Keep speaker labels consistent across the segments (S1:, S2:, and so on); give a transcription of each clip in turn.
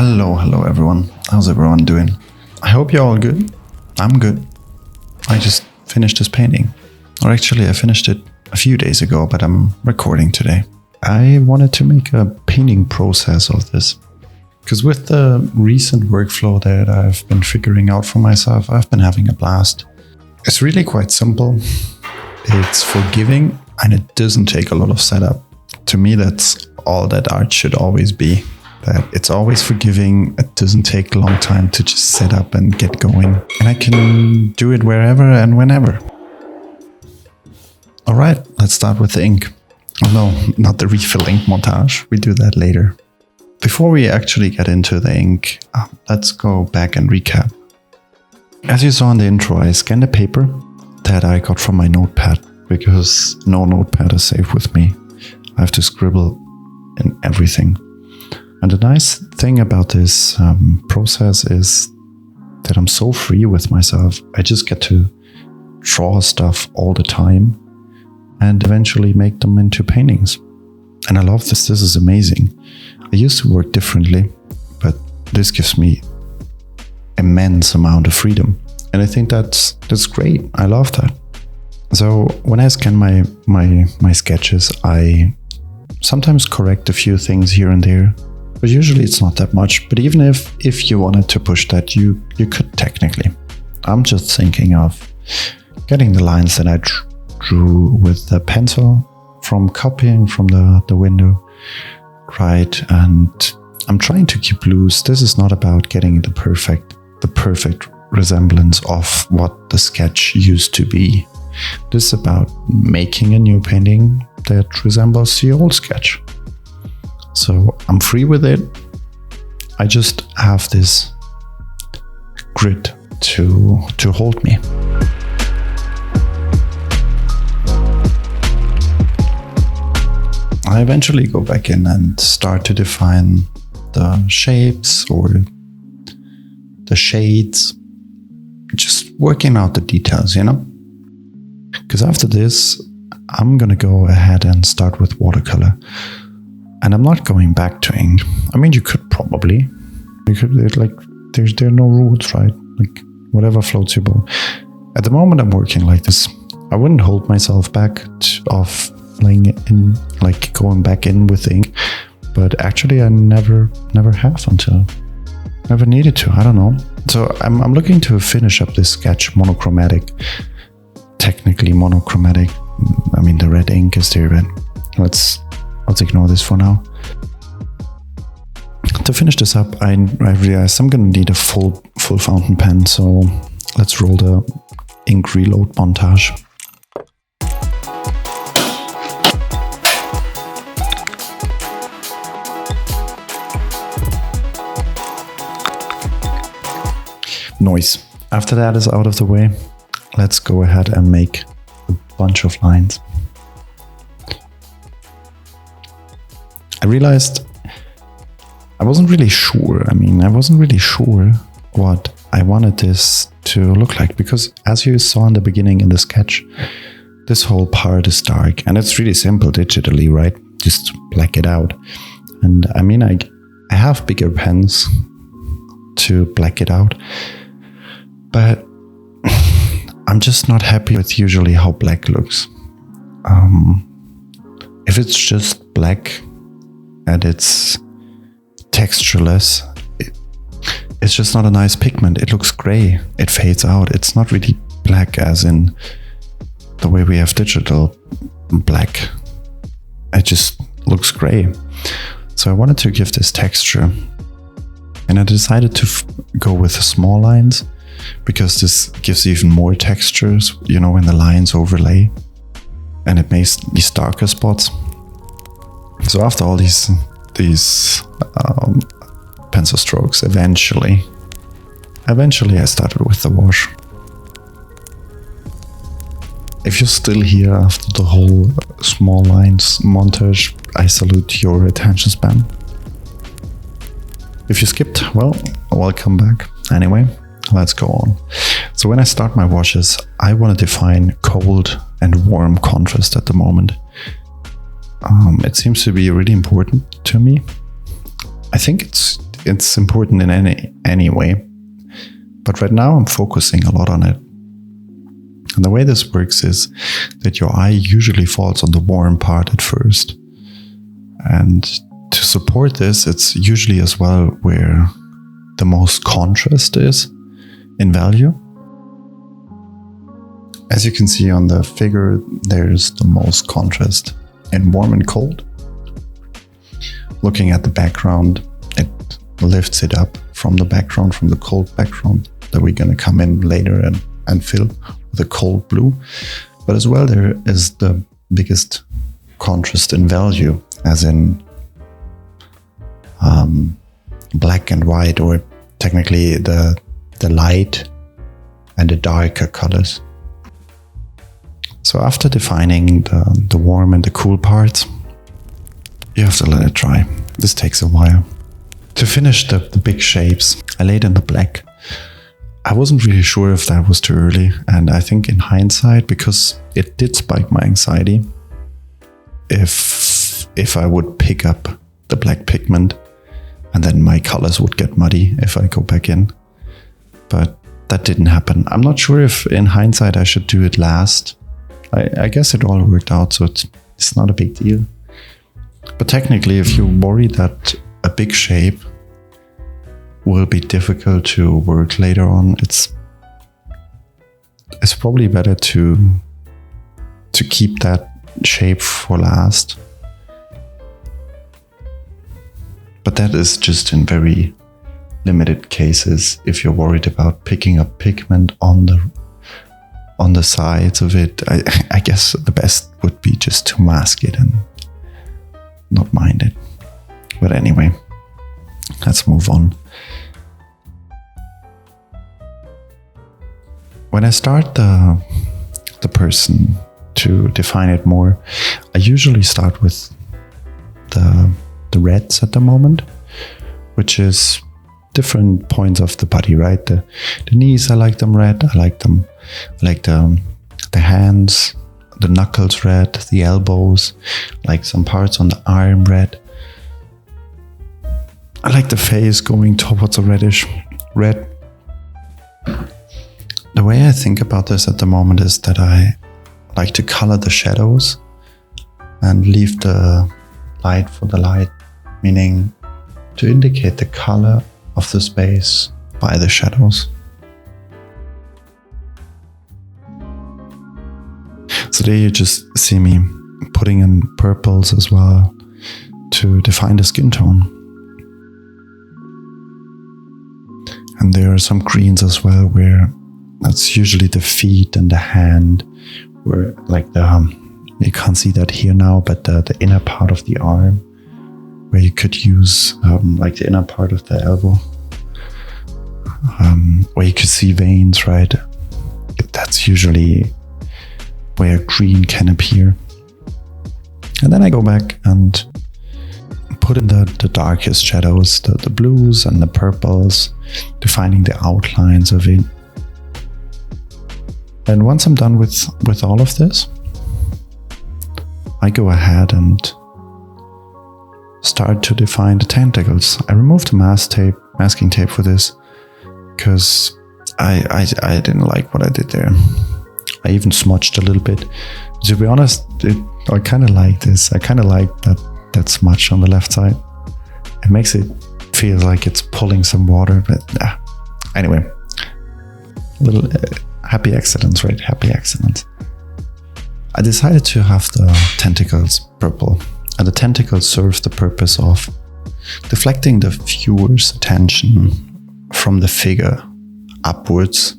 S1: Hello everyone. How's everyone doing? I hope you're all good. I'm good. I just finished this painting. Or actually I finished it a few days ago, but I'm recording today. I wanted to make a painting process of this. Because with the recent workflow that I've been figuring out for myself, I've been having a blast. It's really quite simple. It's forgiving and it doesn't take a lot of setup. To me, that's all that art should always be. That it's always forgiving. It doesn't take a long time to just set up and get going. And I can do it wherever and whenever. All right, let's start with the ink. Oh no, not the refill ink montage. We do that later. Before we actually get into the ink, let's go back and recap. As you saw in the intro, I scanned a paper that I got from my notepad because no notepad is safe with me. I have to scribble in everything. And the nice thing about this process is that I'm so free with myself. I just get to draw stuff all the time and eventually make them into paintings. And I love this. This is amazing. I used to work differently, but this gives me immense amount of freedom. And I think that's great. I love that. So when I scan my sketches, I sometimes correct a few things here and there. But usually it's not that much. But even if you wanted to push that, you could technically. I'm just thinking of getting the lines that I drew with the pencil from copying from the window, right? And I'm trying to keep loose. This is not about getting the perfect resemblance of what the sketch used to be. This is about making a new painting that resembles the old sketch. So I'm free with it. I just have this grid to hold me. I eventually go back in and start to define the shapes or the shades, just working out the details, you know? Because after this, I'm gonna go ahead and start with watercolor. And I'm not going back to ink. I mean, you could probably. There are no rules, right? Like, whatever floats your boat. At the moment, I'm working like this. I wouldn't hold myself back of playing in, like going back in with ink. But actually, I never have until never needed to. I don't know. So I'm looking to finish up this sketch monochromatic. Technically monochromatic. I mean, the red ink is there, but let's ignore this for now. To finish this up, I realized I'm gonna need a full fountain pen, so let's roll the ink reload montage. Noise. After that is out of the way, let's go ahead and make a bunch of lines. I realized I wasn't really sure. I wasn't really sure what I wanted this to look like, because as you saw in the beginning in the sketch, this whole part is dark and it's really simple digitally, right? Just black it out. And I have bigger pens to black it out, but I'm just not happy with usually how black looks. If it's just black and it's textureless, it's just not a nice pigment. It looks gray. It fades out. It's not really black as in the way we have digital black. It just looks gray. So I wanted to give this texture. And I decided to go with the small lines because this gives even more textures, you know, when the lines overlay. And it makes these darker spots. So after all these pencil strokes, eventually I started with the wash. If you're still here after the whole small lines montage, I salute your attention span. If you skipped, well, welcome back. Anyway, let's go on. So when I start my washes, I want to define cold and warm contrast at the moment. It seems to be really important to me. I think it's important in any way. But right now I'm focusing a lot on it. And the way this works is that your eye usually falls on the warm part at first. And to support this, it's usually as well where the most contrast is in value. As you can see on the figure, there's the most contrast in warm and cold. Looking at the background, it lifts it up from the background, from the cold background that we're going to come in later and fill with a cold blue. But as well, there is the biggest contrast in value, as in black and white, or technically the light and the darker colors. So after defining the warm and the cool parts, you have to let it dry. This takes a while. To finish the big shapes, I laid in the black. I wasn't really sure if that was too early, and I think in hindsight, because it did spike my anxiety, if I would pick up the black pigment and then my colors would get muddy if I go back in. But that didn't happen. I'm not sure if in hindsight I should do it last. I guess it all worked out, so it's not a big deal. But technically, if you worry that a big shape will be difficult to work later on, it's probably better to keep that shape for last. But that is just in very limited cases. If you're worried about picking up pigment on the sides of it, I guess the best would be just to mask it and not mind it. But anyway, let's move on. When I start the person to define it more, I usually start with the reds at the moment, which is different points of the body, right? The knees, I like them red. I like the hands, the knuckles red, the elbows, like some parts on the arm red. I like the face going towards a reddish red. The way I think about this at the moment is that I like to color the shadows and leave the light for the light, meaning to indicate the color of the space by the shadows. So there you just see me putting in purples as well to define the skin tone. And there are some greens as well, where that's usually the feet and the hand, where like you can't see that here now, but the inner part of the arm, where you could use like the inner part of the elbow, where you could see veins, right? That's usually where green can appear. And then I go back and put in the darkest shadows, the blues and the purples, defining the outlines of it. And once I'm done with all of this, I go ahead and start to define the tentacles. I removed the masking tape for this, because I didn't like what I did there. I even smudged a little bit. To be honest, I kind of like this. I kind of like that smudge on the left side. It makes it feel like it's pulling some water, but anyway, little happy accidents, right? Happy accidents. I decided to have the tentacles purple, and the tentacles serve the purpose of deflecting the viewer's attention from the figure upwards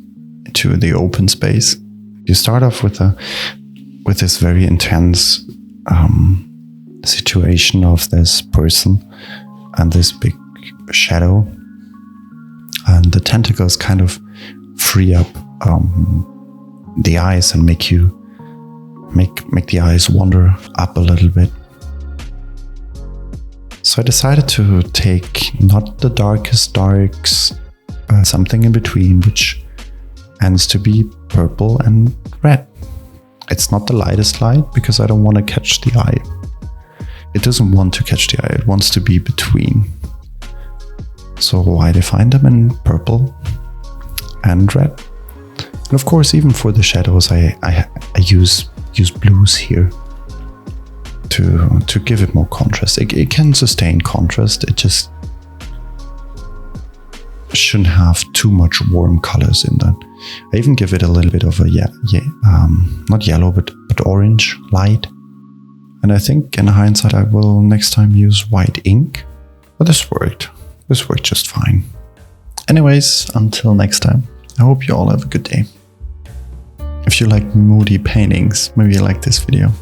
S1: to the open space. You start off with this very intense situation of this person and this big shadow, and the tentacles kind of free up the eyes and make the eyes wander up a little bit. So I decided to take not the darkest darks, something in between, which ends to be purple and red. It's not the lightest light, because I don't want to catch the eye. It doesn't want to catch the eye, it wants to be between. So I define them in purple and red. And of course, even for the shadows, I use blues here to give it more contrast. It can sustain contrast. It just shouldn't have too much warm colors in that. I even give it a little bit of a not yellow but orange light. And I think in hindsight I will next time use white ink. But this worked just fine. Anyways, until next time, I hope you all have a good day. If you like moody paintings, maybe you like this video.